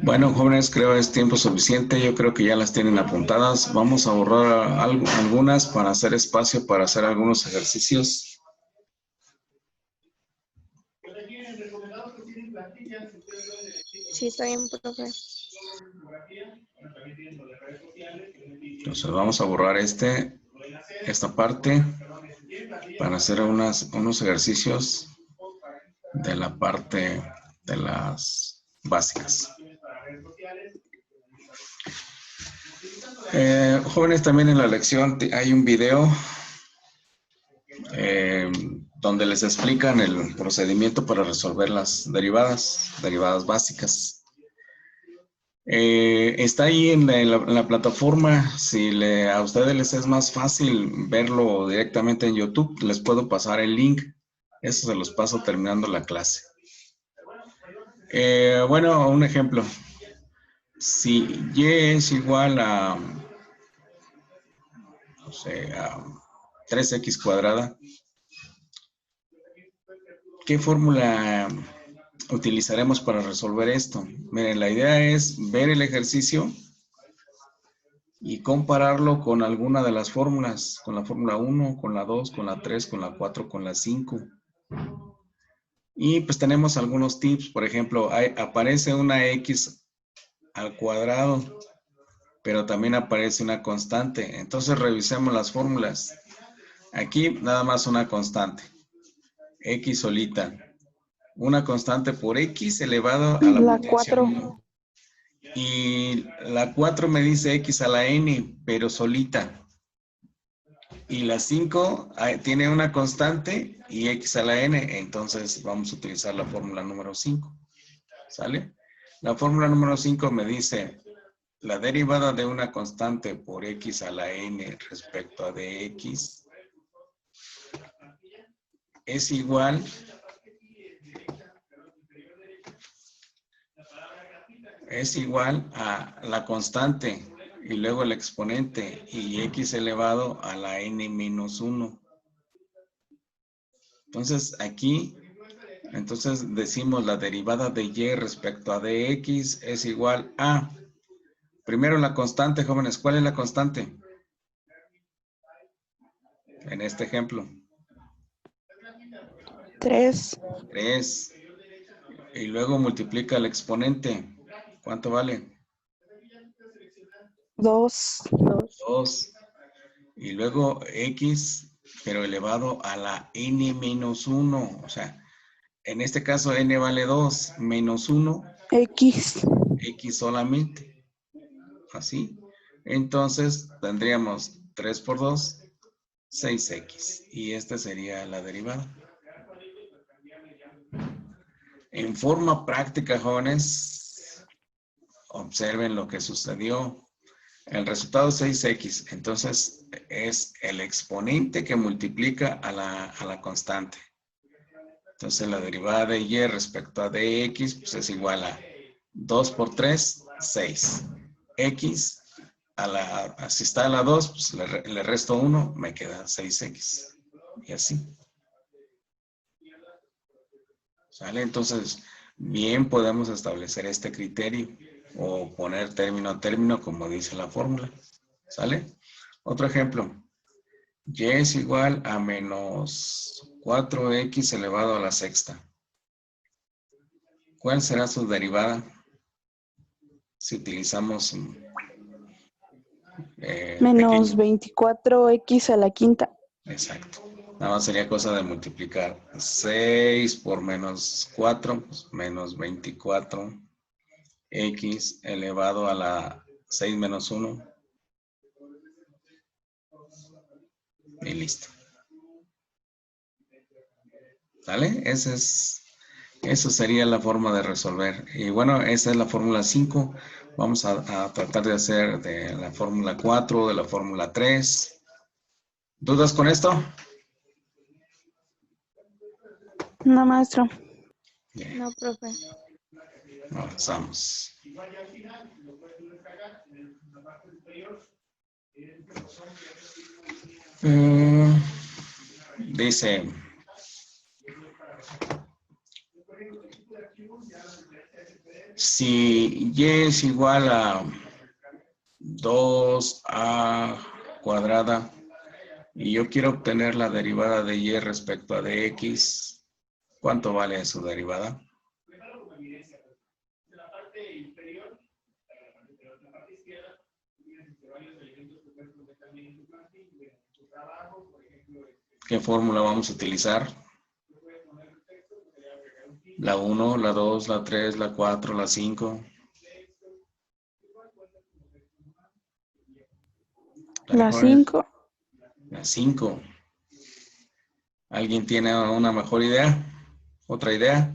Bueno, jóvenes, creo es tiempo suficiente. Yo creo que ya las tienen apuntadas. Vamos a borrar algunas para hacer espacio para hacer algunos ejercicios. Sí, está bien, profe. Entonces vamos a borrar esta parte para hacer unos ejercicios de la parte de las básicas. Jóvenes, también en la lección hay un video donde les explican el procedimiento para resolver las derivadas básicas. Está ahí en la plataforma. Si a ustedes les es más fácil verlo directamente en YouTube, les puedo pasar el link. Eso se los paso terminando la clase. Bueno, un ejemplo. Si y es igual a, no sé, a 3x cuadrada, ¿qué fórmula utilizaremos para resolver esto? Miren, la idea es ver el ejercicio y compararlo con alguna de las fórmulas, con la fórmula 1, con la 2, con la 3, con la 4, con la 5. Y pues tenemos algunos tips. Por ejemplo, aparece una x al cuadrado, pero también aparece una constante. Entonces revisemos las fórmulas. Aquí nada más una constante, x solita. Una constante por x elevado a la potencia 1. Y la 4 me dice x a la n, pero solita. Y la 5 tiene una constante y x a la n, entonces vamos a utilizar la fórmula número 5. ¿Sale? La fórmula número 5 me dice la derivada de una constante por x a la n respecto a dx es igual a la constante y luego el exponente y x elevado a la n menos 1. Entonces aquí, decimos la derivada de y respecto a dx es igual a, primero la constante, jóvenes. ¿Cuál es la constante? En este ejemplo. 3. 3. Y luego multiplica el exponente. ¿Cuánto vale? 2. 2. Y luego x, pero elevado a la n menos 1. O sea, en este caso n vale 2, menos 1. X. X solamente. Así. Entonces tendríamos 3 por 2, 6x. Y esta sería la derivada. En forma práctica, jóvenes, observen lo que sucedió. El resultado es 6x. Entonces es el exponente que multiplica a la constante. Entonces la derivada de y respecto a dx pues es igual a 2 por 3, 6. X, si está a la 2, pues le resto 1, me queda 6x. Y así. ¿Sale? Entonces, bien podemos establecer este criterio o poner término a término como dice la fórmula. ¿Sale? Otro ejemplo. Y es igual a menos 4x elevado a la sexta. ¿Cuál será su derivada? Si utilizamos Menos pequeño. 24x a la quinta. Exacto. Nada más sería cosa de multiplicar 6 por menos 4, pues menos 24, x elevado a la 6 menos 1. Y listo. ¿Vale? Eso sería la forma de resolver. Y bueno, esa es la fórmula 5. Vamos a tratar de hacer de la fórmula 4, de la fórmula 3. ¿Dudas con esto? No, maestro. Bien, No, profe. avanzamos. Dice, si y es igual a 2a cuadrada y yo quiero obtener la derivada de y respecto a dx, ¿cuánto vale su derivada? ¿Qué fórmula vamos a utilizar? La 1, la 2, la 3, la 4, la 5. La 5. La 5. ¿Alguien tiene una mejor idea? ¿Otra idea?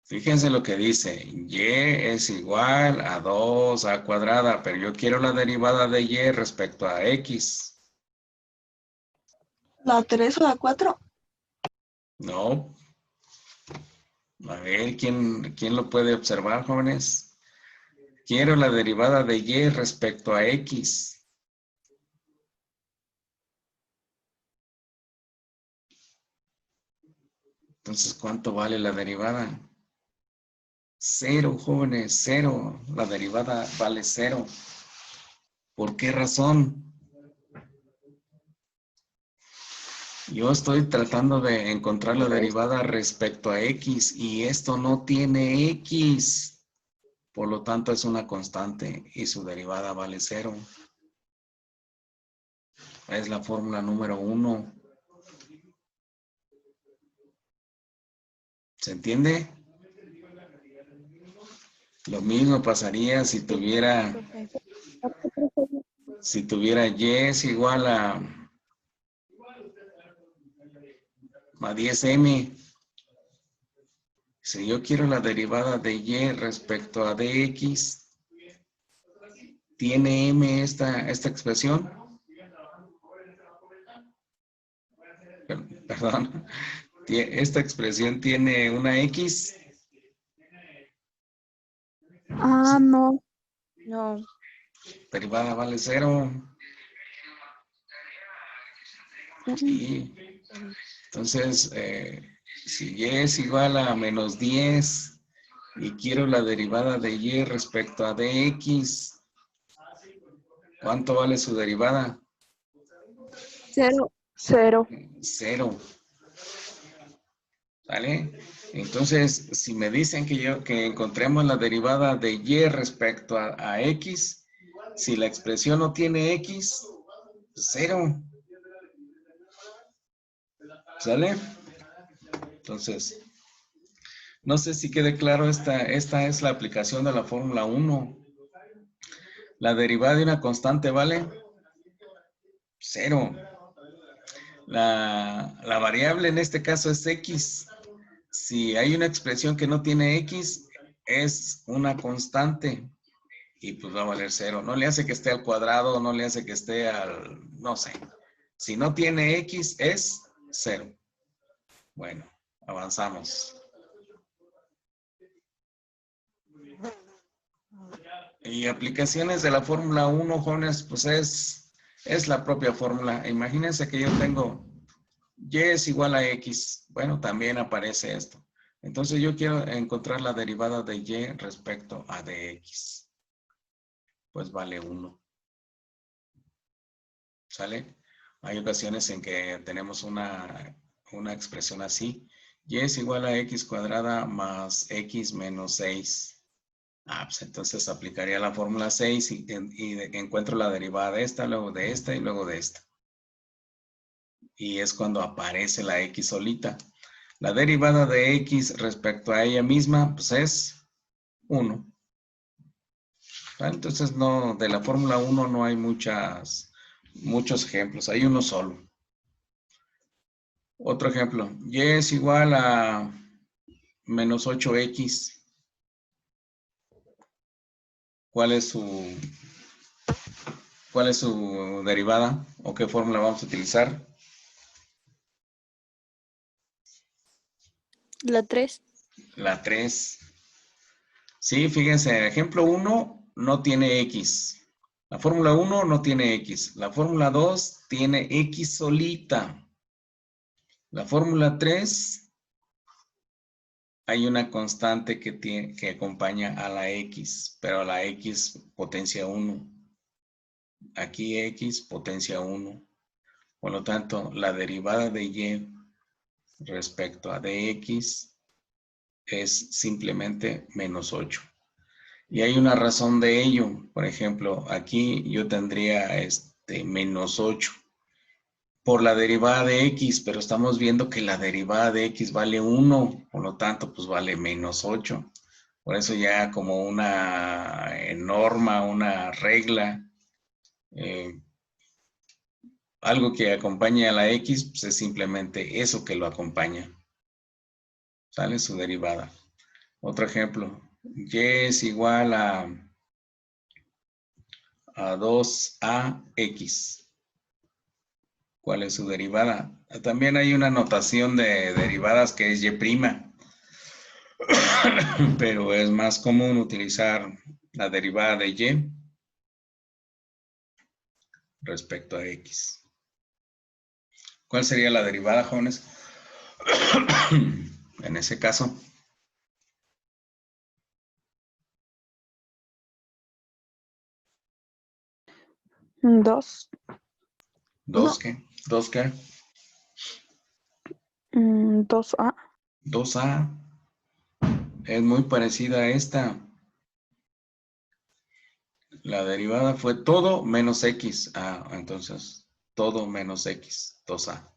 Fíjense lo que dice. Y es igual a 2a cuadrada, pero yo quiero la derivada de y respecto a x. ¿La 3 o la 4? No. A ver, ¿quién lo puede observar, jóvenes? Quiero la derivada de y respecto a x. Entonces, ¿cuánto vale la derivada? 0, jóvenes, 0. La derivada vale 0. ¿Por qué razón? Yo estoy tratando de encontrar la derivada respecto a x y esto no tiene x. Por lo tanto, es una constante y su derivada vale 0. Es la fórmula número 1. ¿Se entiende? Lo mismo pasaría si tuviera y es igual a 10m. Si yo quiero la derivada de y respecto a dx, ¿tiene m esta expresión? Perdón. ¿Esta expresión tiene una x? Ah, no. No. Derivada vale 0. Y entonces, si y es igual a menos 10 y quiero la derivada de y respecto a dx, ¿cuánto vale su derivada? 0. 0. 0. ¿Vale? Entonces, si me dicen que encontremos la derivada de y respecto a x, si la expresión no tiene x, 0. ¿Sale? Entonces, no sé si quede claro, esta es la aplicación de la fórmula 1. La derivada de una constante vale 0. La variable en este caso es x. Si hay una expresión que no tiene x, es una constante y pues va a valer 0. No le hace que esté al cuadrado, no le hace que esté al, no sé. Si no tiene x, es 0. Bueno, avanzamos. Y aplicaciones de la fórmula 1, jóvenes, pues es la propia fórmula. Imagínense que yo tengo y es igual a x. Bueno, también aparece esto. Entonces yo quiero encontrar la derivada de y respecto a dx. Pues vale 1. ¿Sale? Hay ocasiones en que tenemos una expresión así. Y es igual a x cuadrada más x menos 6. Pues entonces aplicaría la fórmula 6 y encuentro la derivada de esta, luego de esta y luego de esta. Y es cuando aparece la x solita. La derivada de x respecto a ella misma, pues es 1. Entonces, no, de la fórmula 1 no hay muchos ejemplos, hay uno solo. Otro ejemplo, y es igual a menos 8x. ¿Cuál es su derivada o qué fórmula vamos a utilizar? La 3. La 3. Sí, fíjense, ejemplo 1 no tiene x. La fórmula 1 no tiene x. La fórmula 2 tiene x solita. La fórmula 3 hay una constante que acompaña a la x, pero a la x potencia 1. Aquí x potencia 1. Por lo tanto, la derivada de y respecto a dx es simplemente menos 8. Y hay una razón de ello. Por ejemplo, aquí yo tendría menos 8 por la derivada de x, pero estamos viendo que la derivada de x vale 1, por lo tanto, pues vale menos 8. Por eso ya como una norma, una regla, algo que acompañe a la x, pues es simplemente eso que lo acompaña. Sale su derivada. Otro ejemplo, y es igual a 2ax. ¿Cuál es su derivada? También hay una notación de derivadas que es y', pero es más común utilizar la derivada de y respecto a x. ¿Cuál sería la derivada, jóvenes? En ese caso. 2. ¿2 qué? ¿2 qué? 2A. 2a. Es muy parecida a esta. La derivada fue todo menos x. Entonces, todo menos x. 2a.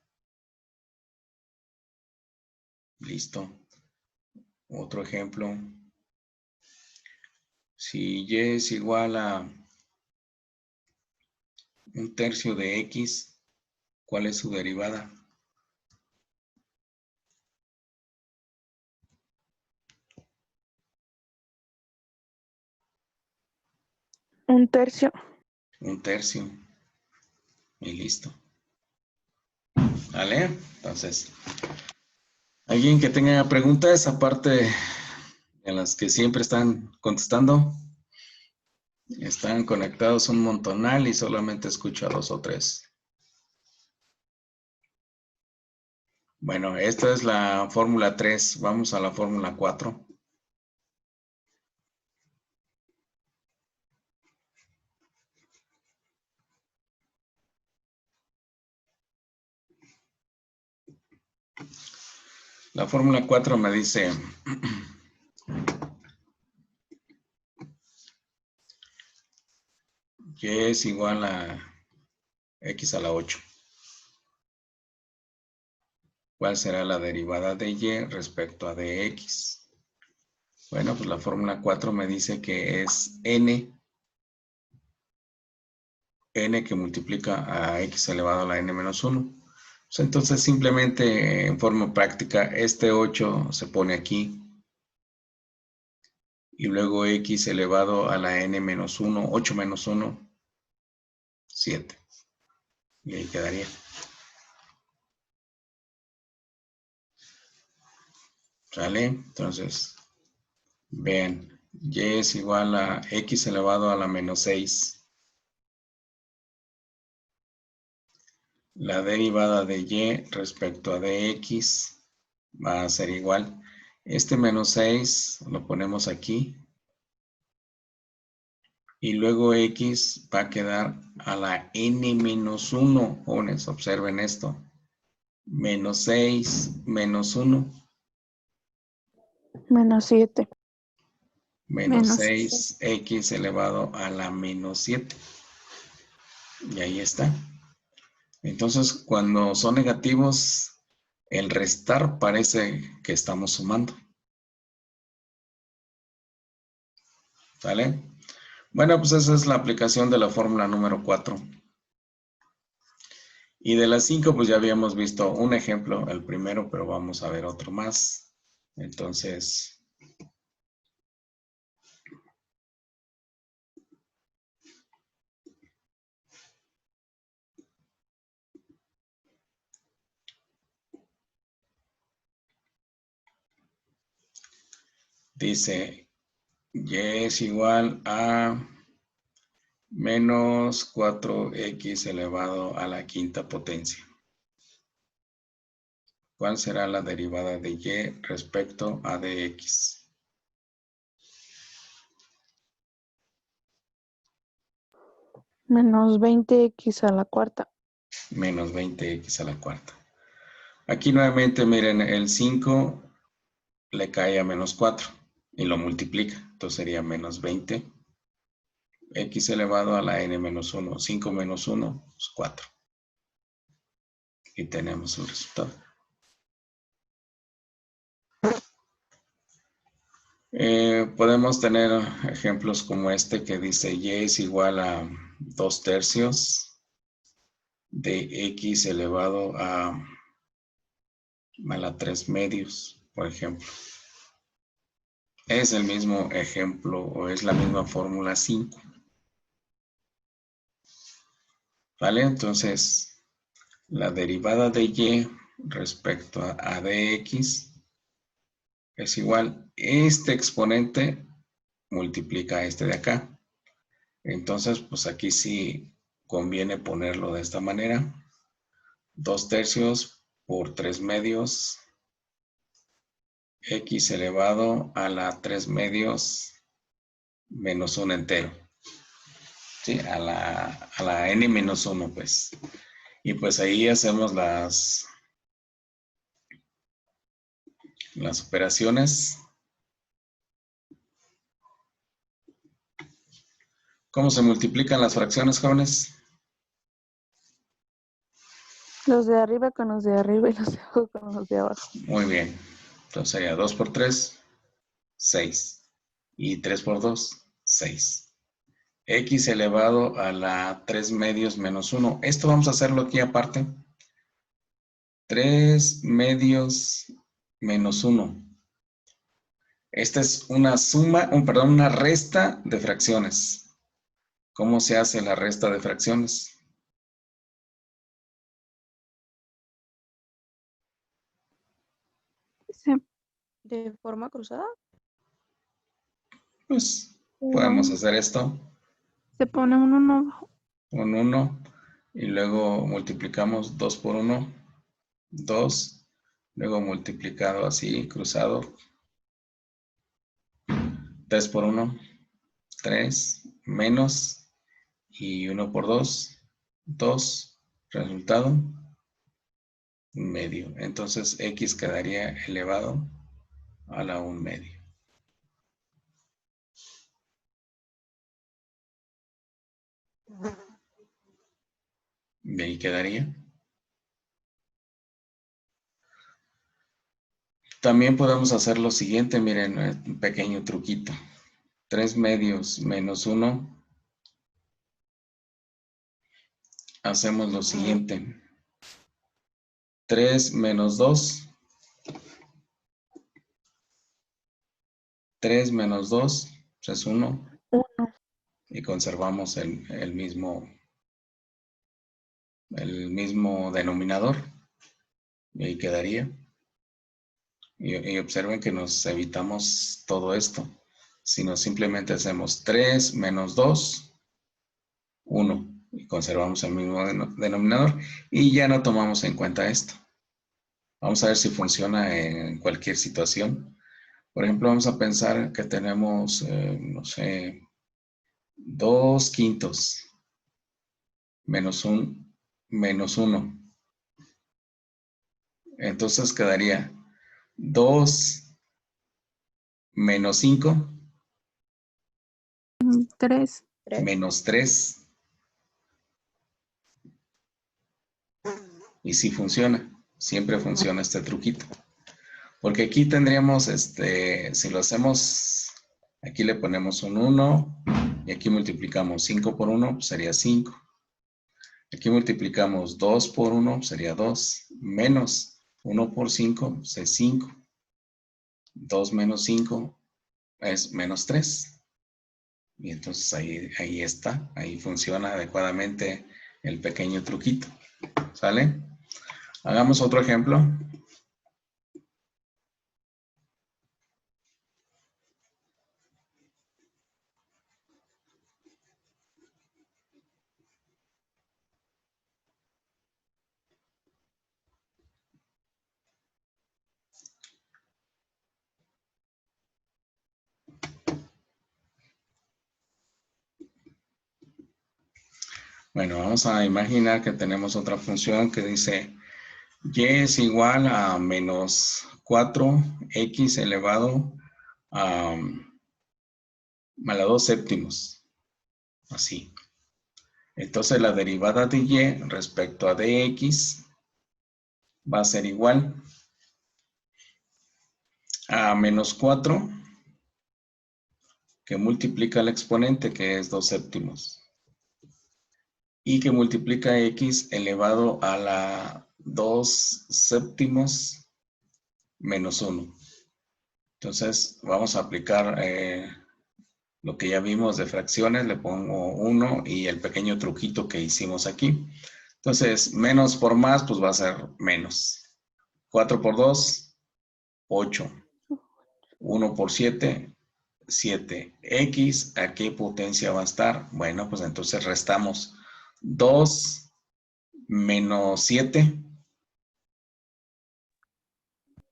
Listo. Otro ejemplo. Si y es igual a 1/3 de x, ¿cuál es su derivada? Un tercio. 1/3. Y listo. ¿Vale? Entonces, ¿alguien que tenga preguntas aparte de las que siempre están contestando? Están conectados un montonal y solamente escucho a 2 o 3. Bueno, esta es la fórmula 3. Vamos a la fórmula 4. La fórmula 4 me dice que es igual a x a la 8. ¿Cuál será la derivada de y respecto a dx? Bueno, pues la fórmula 4 me dice que es n que multiplica a x elevado a la n menos 1. Pues entonces simplemente en forma práctica este 8 se pone aquí y luego x elevado a la n menos 1, 8 menos 1, 7. Y ahí quedaría. ¿Sale? Entonces, vean, y es igual a x elevado a la menos 6. La derivada de y respecto a dx va a ser igual. Este menos 6 lo ponemos aquí. Y luego x va a quedar a la n menos 1. Jóvenes, observen esto. Menos 6 menos 1. Menos 7. menos 6x elevado a la menos 7. Y ahí está. Entonces, cuando son negativos, el restar parece que estamos sumando. ¿Sale? Bueno, pues esa es la aplicación de la fórmula número 4. Y de las 5, pues ya habíamos visto un ejemplo, el primero, pero vamos a ver otro más. Entonces, dice, y es igual a menos 4x elevado a la quinta potencia. ¿Cuál será la derivada de y respecto a dx? Menos 20x a la cuarta. Menos 20x a la cuarta. Aquí nuevamente, miren, el 5 le cae a menos 4 y lo multiplica. Entonces sería menos 20 x elevado a la n menos 1. 5 menos 1 es 4. Y tenemos el resultado. Podemos tener ejemplos como este que dice y es igual a 2/3 de x elevado a la 3/2, por ejemplo. Es el mismo ejemplo o es la misma fórmula 5. ¿Vale? Entonces, la derivada de y respecto a dx es igual. Este exponente multiplica a este de acá. Entonces, pues aquí sí conviene ponerlo de esta manera. 2/3 por 3/2 x elevado a la 3/2 menos 1 entero. ¿Sí? A la n menos 1, pues. Y pues ahí hacemos las operaciones. ¿Cómo se multiplican las fracciones, jóvenes? Los de arriba con los de arriba y los de abajo con los de abajo. Muy bien. Entonces sería 2 por 3, 6. Y 3 por 2, 6. X elevado a la 3/2 menos 1. Esto vamos a hacerlo aquí aparte. 3/2 menos 1. Esta es una suma, una resta de fracciones. ¿Cómo se hace la resta de fracciones? ¿De forma cruzada? Pues podemos hacer esto. Se pone un 1. Un 1 y luego multiplicamos 2 por 1, 2, luego multiplicado así, cruzado, 3 por 1, 3, menos, y 1 por 2, 2, resultado, medio. Entonces x quedaría elevado a la 1/2. Y ahí quedaría. También podemos hacer lo siguiente, miren, un pequeño truquito. 3/2 menos 1. Hacemos lo siguiente. 3 menos 2. 3 menos 2 pues es 1. 1. Y conservamos el mismo denominador. Y ahí quedaría. Y observen que nos evitamos todo esto. Sino simplemente hacemos 3 menos 2, 1. Y conservamos el mismo denominador. Y ya no tomamos en cuenta esto. Vamos a ver si funciona en cualquier situación. Por ejemplo, vamos a pensar que tenemos, no sé, 2/5 menos 1. Entonces quedaría 2 menos 5 3. Menos 3. Y sí funciona. Siempre funciona este truquito. Porque aquí tendríamos, si lo hacemos, aquí le ponemos un 1 y aquí multiplicamos 5 por 1, pues sería 5. Aquí multiplicamos 2 por 1, sería 2, menos 1 por 5, pues es 5. 2 menos 5 es menos 3. Y entonces ahí está, ahí funciona adecuadamente el pequeño truquito. ¿Sale? Hagamos otro ejemplo. Bueno, vamos a imaginar que tenemos otra función que dice y es igual a menos 4x elevado a la 2 séptimos. Así. Entonces la derivada de y respecto a dx va a ser igual a menos 4 que multiplica el exponente que es 2 séptimos. Y que multiplica x elevado a la 2 séptimos menos 1. Entonces vamos a aplicar lo que ya vimos de fracciones, le pongo 1 y el pequeño truquito que hicimos aquí. Entonces menos por más pues va a ser menos. 4 por 2, 8. 1 por 7, 7. X, ¿a qué potencia va a estar? Bueno, pues entonces restamos 2 menos 7.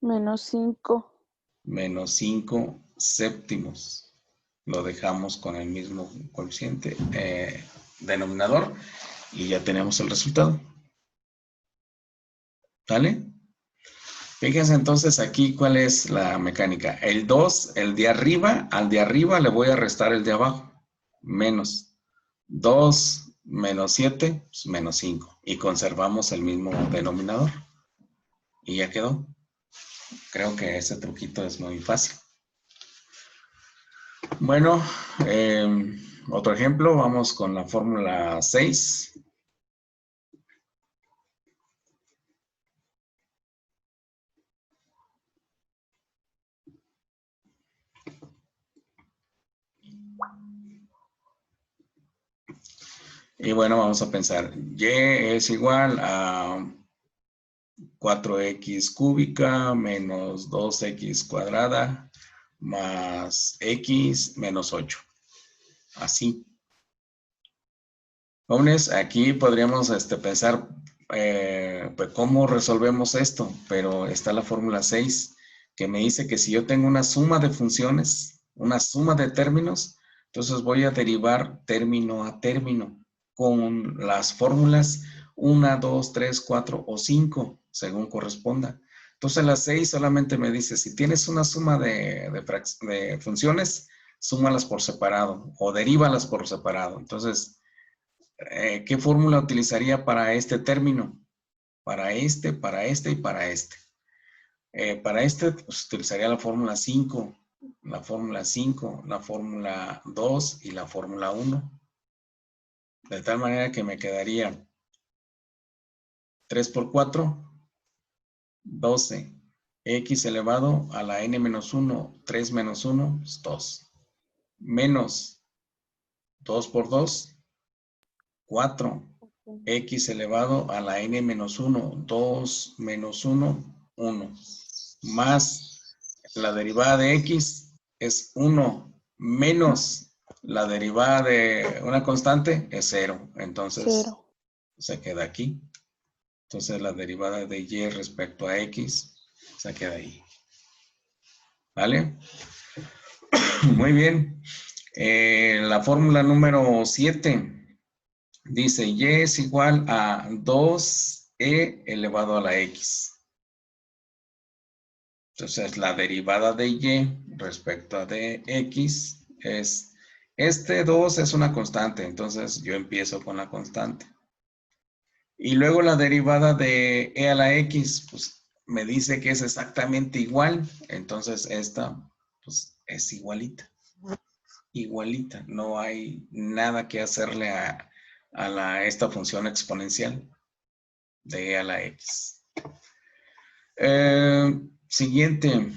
Menos 5. Menos 5 séptimos. Lo dejamos con el mismo coeficiente denominador y ya tenemos el resultado. ¿Vale? Fíjense entonces aquí cuál es la mecánica. El 2, el de arriba, al de arriba le voy a restar el de abajo. Menos 2 menos 7, pues menos 5. Y conservamos el mismo denominador. Y ya quedó. Creo que ese truquito es muy fácil. Bueno, otro ejemplo, vamos con la fórmula 6. Y bueno, vamos a pensar, y es igual a 4x cúbica menos 2x cuadrada más x menos 8. Así. Jóvenes, aquí podríamos pensar pues, cómo resolvemos esto, pero está la fórmula 6 que me dice que si yo tengo una suma de funciones, una suma de términos, entonces voy a derivar término a término con las fórmulas 1, 2, 3, 4 o 5, según corresponda. Entonces la 6 solamente me dice, si tienes una suma de funciones, súmalas por separado o derívalas por separado. Entonces, ¿qué fórmula utilizaría para este término? Para este y para este. Para este pues, utilizaría la fórmula 5, la fórmula 5, la fórmula 2 y la fórmula 1. De tal manera que me quedaría 3 por 4, 12. X elevado a la n menos 1, 3 menos 1 es 2. Menos 2 por 2, 4. X elevado a la n menos 1, 2 menos 1, 1. Más la derivada de x es 1 menos la derivada de una constante es 0. Entonces 0. se queda aquí. Entonces la derivada de y respecto a x se queda ahí. ¿Vale? Muy bien. La fórmula número 7 dice y es igual a 2e elevado a la x. Entonces la derivada de y respecto a dx es Este 2 es una constante, entonces yo empiezo con la constante. Y luego la derivada de e a la x, pues me dice que es exactamente igual, entonces esta pues es igualita. Igualita, no hay nada que hacerle a esta función exponencial de e a la x. Siguiente.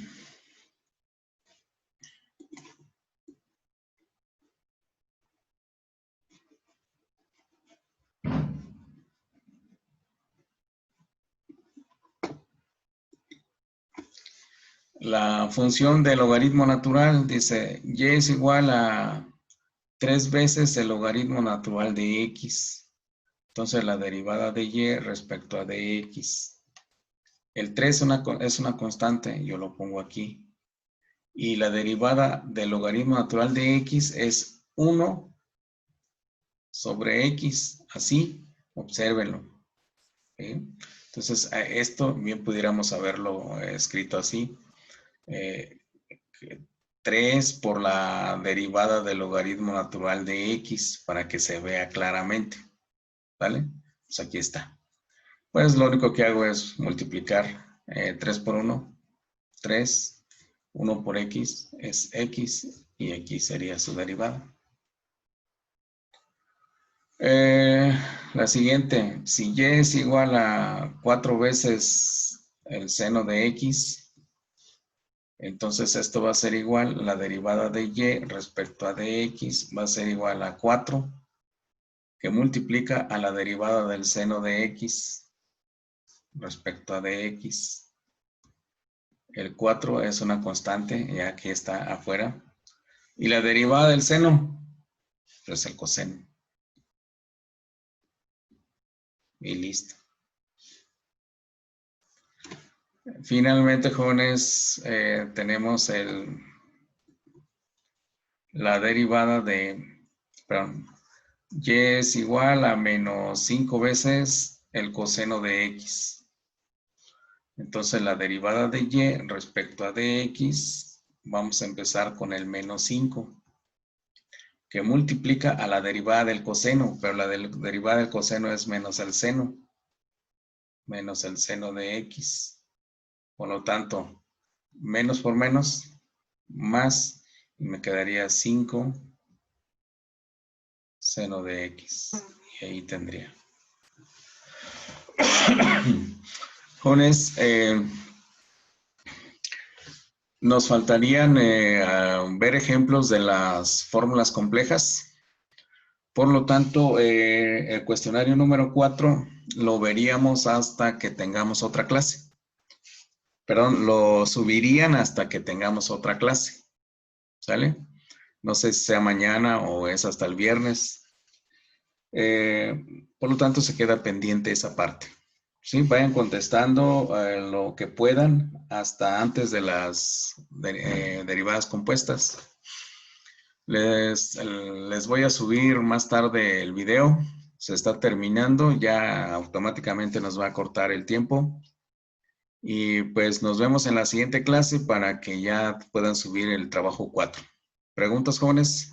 La función del logaritmo natural dice y es igual a 3 veces el logaritmo natural de x. Entonces la derivada de y respecto a dx. El 3 es una constante, yo lo pongo aquí. Y la derivada del logaritmo natural de x es 1 sobre x. Así, obsérvenlo. ¿Sí? Entonces, esto bien pudiéramos haberlo escrito así. 3 por la derivada del logaritmo natural de x para que se vea claramente. ¿Vale? Pues aquí está. Pues lo único que hago es multiplicar 3 por 1, 3, 1 por x es x y aquí sería su derivada. La siguiente, si y es igual a 4 veces el seno de x, entonces esto va a ser igual, la derivada de y respecto a dx va a ser igual a 4, que multiplica a la derivada del seno de x respecto a dx. El 4 es una constante y aquí está afuera. Y la derivada del seno es el coseno. Y listo. Finalmente, jóvenes, tenemos la derivada de, perdón, y es igual a menos 5 veces el coseno de x. Entonces, la derivada de y respecto a dx, vamos a empezar con el menos 5, que multiplica a la derivada del coseno, pero la derivada del coseno es menos el seno de x. Por lo tanto, menos por menos, más, y me quedaría 5 seno de x. Y ahí tendría. Jóvenes, nos faltarían ver ejemplos de las fórmulas complejas. Por lo tanto, el cuestionario número 4 lo veríamos hasta que tengamos otra clase. Perdón, lo subirían hasta que tengamos otra clase. ¿Sale? No sé si sea mañana o es hasta el viernes. Por lo tanto, se queda pendiente esa parte. Sí, vayan contestando lo que puedan hasta antes de las derivadas compuestas. Les voy a subir más tarde el video. Se está terminando, ya automáticamente nos va a cortar el tiempo. Y pues nos vemos en la siguiente clase para que ya puedan subir el trabajo 4. ¿Preguntas, jóvenes?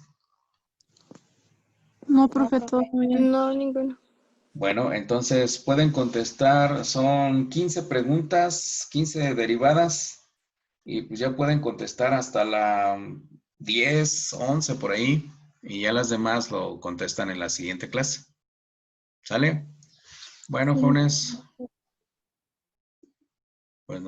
No, profe, todo muy bien. No, ninguno. Bueno, entonces pueden contestar, son 15 preguntas, 15 derivadas, y pues ya pueden contestar hasta la 10, 11 por ahí, y ya las demás lo contestan en la siguiente clase. ¿Sale? Bueno, Sí. jóvenes, pues